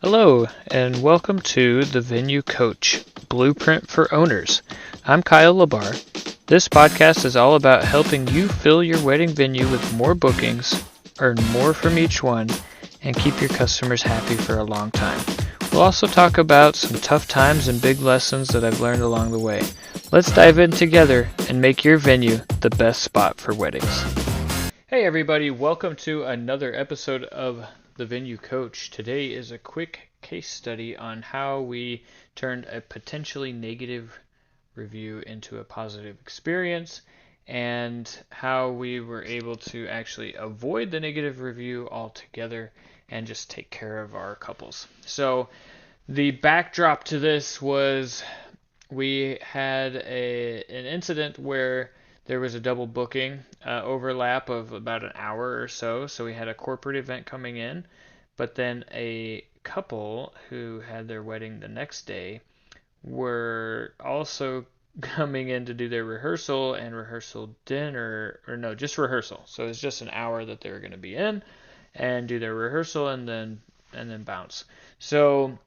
Hello, and welcome to the Venue Coach Blueprint for Owners. I'm Kyle Labar. This podcast is all about helping you fill your wedding venue with more bookings, earn more from each one, and keep your customers happy for a long time. We'll also talk about some tough times and big lessons that I've learned along the way. Let's dive in together and make your venue the best spot for weddings. Hey everybody, welcome to another episode of the Venue Coach. Today is a quick case study on how we turned a potentially negative review into a positive experience and how we were able to actually avoid the negative review altogether and just take care of our couples. So the backdrop to this was we had an incident where there was a double booking overlap of about an hour or so. So we had a corporate event coming in, but then a couple who had their wedding the next day were also coming in to do their rehearsal and rehearsal dinner, or no, just rehearsal. So it's just an hour that they were going to be in and do their rehearsal and then bounce. So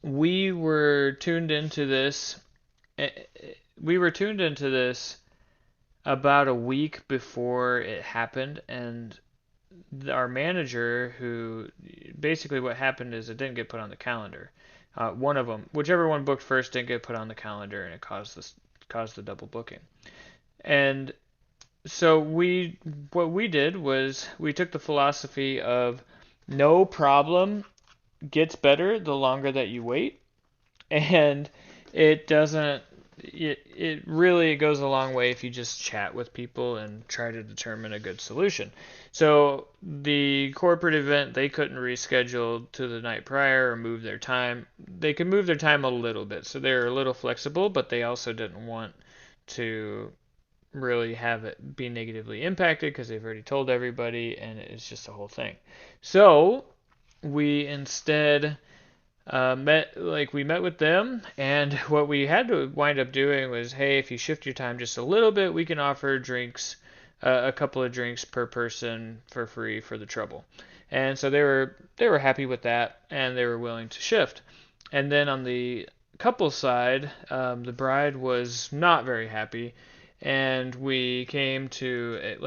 we were tuned into this. We were tuned into this about a week before it happened, and our manager, who basically what happened is it didn't get put on the calendar. One of them, whichever one booked first, didn't get put on the calendar, and it caused the double booking. And so what we did was we took the philosophy of no problem gets better the longer that you wait, and it doesn't it really goes a long way if you just chat with people and try to determine a good solution. So the corporate event, they couldn't reschedule to the night prior or move their time. They could move their time a little bit, so they're a little flexible, but they also didn't want to really have it be negatively impacted because they've already told everybody, and it's just a whole thing. So we instead we met with them, and what we had to wind up doing was, hey, if you shift your time just a little bit, we can offer drinks, a couple of drinks per person for free for the trouble. And so they were happy with that, and they were willing to shift. And then on the couple side, the bride was not very happy, and we came to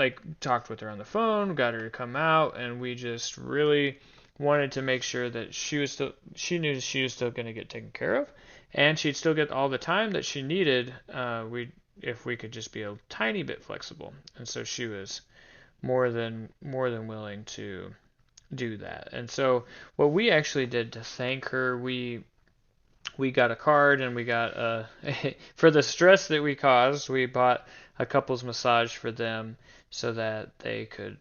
talked with her on the phone, got her to come out, and we just really wanted to make sure that she knew she was still going to get taken care of, and she'd still get all the time that she needed. If we could just be a tiny bit flexible, and so she was more than willing to do that. And so what we actually did to thank her, we got a card, and we got for the stress that we caused, we bought a couple's massage for them so that they could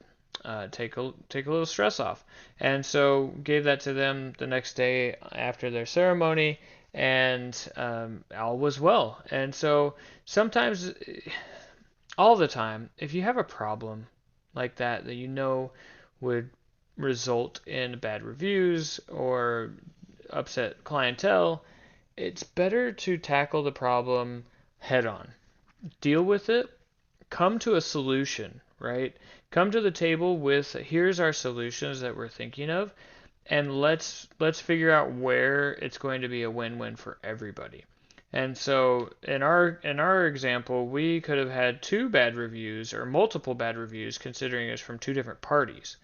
take a little stress off. And so gave that to them the next day after their ceremony, and all was well. And so sometimes, all the time, if you have a problem like that you know would result in bad reviews or upset clientele, it's better to tackle the problem head on. Deal with it, come to a solution, right? Come to the table with, here's our solutions that we're thinking of, and let's figure out where it's going to be a win-win for everybody. And so in our example, we could have had two bad reviews or multiple bad reviews considering it's from two different parties.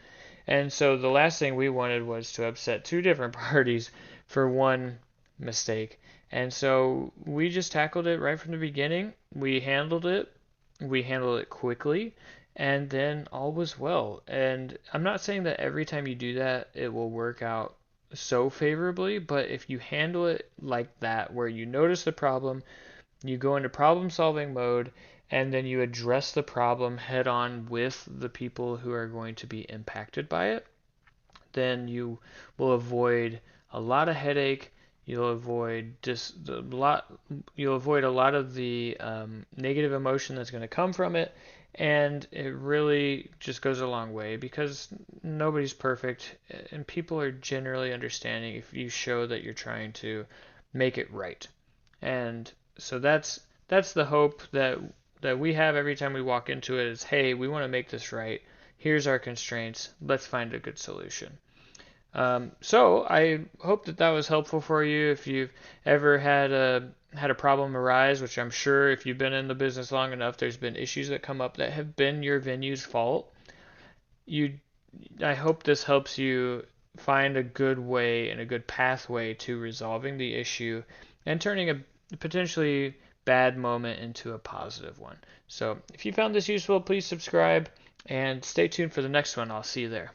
And so the last thing we wanted was to upset two different parties for one mistake. And so we just tackled it right from the beginning. We handled it quickly, and then all was well. And I'm not saying that every time you do that it will work out so favorably, but if you handle it like that, where you notice the problem, you go into problem solving mode, and then you address the problem head on with the people who are going to be impacted by it, then you will avoid a lot of headache. You'll avoid a lot of the negative emotion that's going to come from it, and it really just goes a long way because nobody's perfect, and people are generally understanding if you show that you're trying to make it right. And so that's the hope that we have every time we walk into it is, hey, we want to make this right. Here's our constraints. Let's find a good solution. So I hope that was helpful for you. If you've ever had a problem arise, which I'm sure if you've been in the business long enough, there's been issues that come up that have been your venue's fault. You, I hope this helps you find a good way and a good pathway to resolving the issue and turning a potentially bad moment into a positive one. So if you found this useful, please subscribe and stay tuned for the next one. I'll see you there.